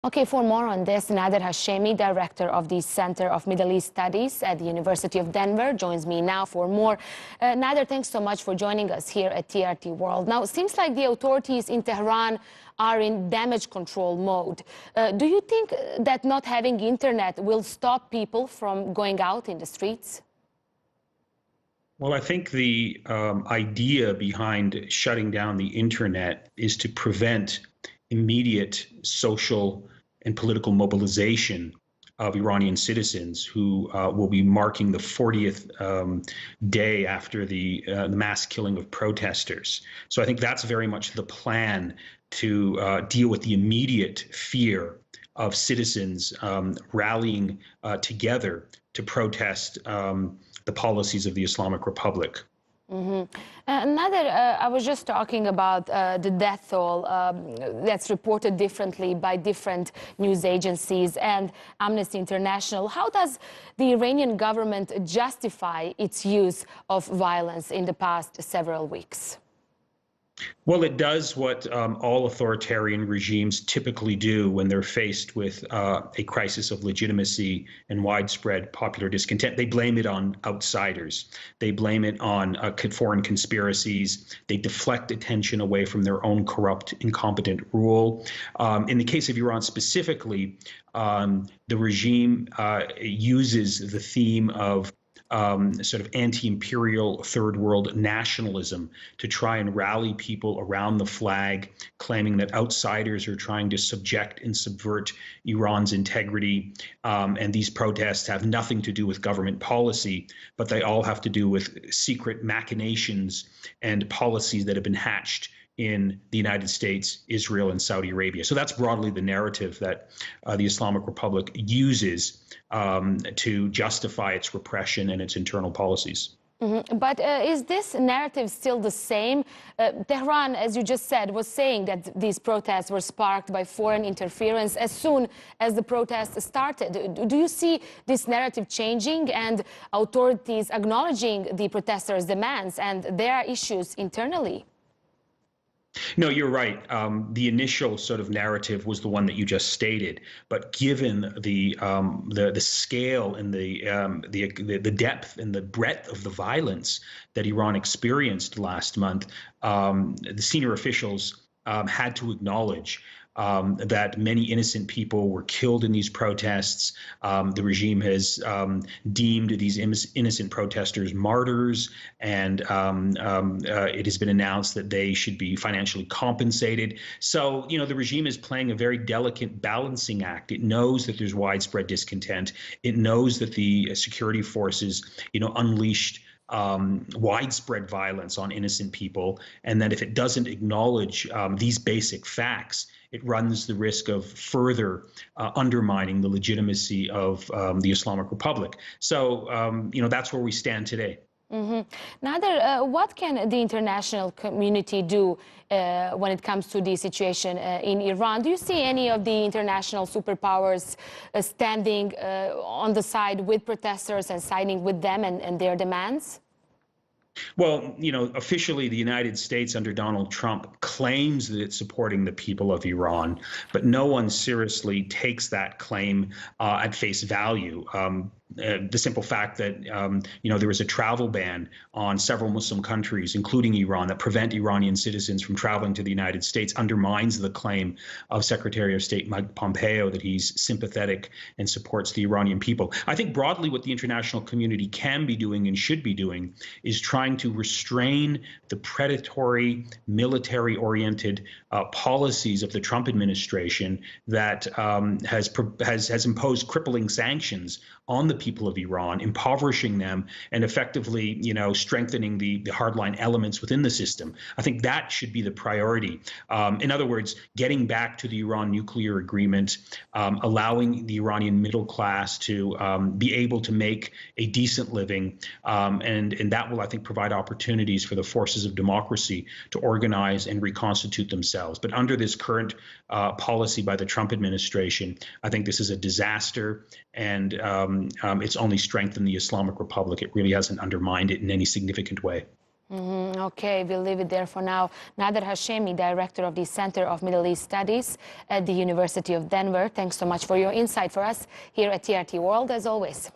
Okay, for more on this, Nader Hashemi, director of the Center of Middle East Studies at the University of Denver, joins me now for more. Nader, thanks so much for joining us here at TRT World. Now, it seems like the authorities in Tehran are in damage control mode. Do you think that not having internet will stop people from going out in the streets? Well, I think the idea behind shutting down the internet is to prevent immediate social and political mobilization of Iranian citizens who will be marking the 40th day after the mass killing of protesters. So I think that's very much the plan to deal with the immediate fear of citizens rallying together to protest the policies of the Islamic Republic. Nader, I was just talking about the death toll that's reported differently by different news agencies and Amnesty International. How does the Iranian government justify its use of violence in the past several weeks? Well, it does what all authoritarian regimes typically do when they're faced with a crisis of legitimacy and widespread popular discontent. They blame it on outsiders. They blame it on foreign conspiracies. They deflect attention away from their own corrupt, incompetent rule. In the case of Iran specifically, the regime uses the theme of sort of anti-imperial third world nationalism to try and rally people around the flag, claiming that outsiders are trying to subject and subvert Iran's integrity. And these protests have nothing to do with government policy, but they all have to do with secret machinations and policies that have been hatched in the United States, Israel, and Saudi Arabia. So that's broadly the narrative that the Islamic Republic uses to justify its repression and its internal policies. But is this narrative still the same? Tehran, as you just said, was saying that these protests were sparked by foreign interference as soon as the protests started. Do you see this narrative changing and authorities acknowledging the protesters' demands and their issues internally? No, you're right. The initial sort of narrative was the one that you just stated, but given the scale and the depth and the breadth of the violence that Iran experienced last month, the senior officials had to acknowledge that many innocent people were killed in these protests. The regime has deemed these innocent protesters martyrs, and it has been announced that they should be financially compensated. So, the regime is playing a very delicate balancing act. It knows that there's widespread discontent. It knows that the security forces, unleashed widespread violence on innocent people, and that if it doesn't acknowledge these basic facts, it runs the risk of further undermining the legitimacy of the Islamic Republic. So, that's where we stand today. Nader, what can the international community do when it comes to the situation in Iran? Do you see any of the international superpowers standing on the side with protesters and siding with them and their demands? Well, officially, the United States under Donald Trump claims that it's supporting the people of Iran, but no one seriously takes that claim at face value. The simple fact that, there was a travel ban on several Muslim countries, including Iran, that prevent Iranian citizens from traveling to the United States undermines the claim of Secretary of State Mike Pompeo that he's sympathetic and supports the Iranian people. I think broadly what the international community can be doing and should be doing is trying to restrain the predatory, military-oriented policies of the Trump administration that has imposed crippling sanctions on the people of Iran, impoverishing them, and effectively, strengthening the hardline elements within the system. I think that should be the priority. In other words, getting back to the Iran nuclear agreement, allowing the Iranian middle class to be able to make a decent living, and that will, I think, provide opportunities for the forces of democracy to organize and reconstitute themselves. But under this current policy by the Trump administration, I think this is a disaster, and it's only strengthened the Islamic Republic. It really hasn't undermined it in any significant way. Okay, we'll leave it there for now. Nader Hashemi, director of the Center of Middle East Studies at the University of Denver. Thanks so much for your insight for us here at TRT World, as always.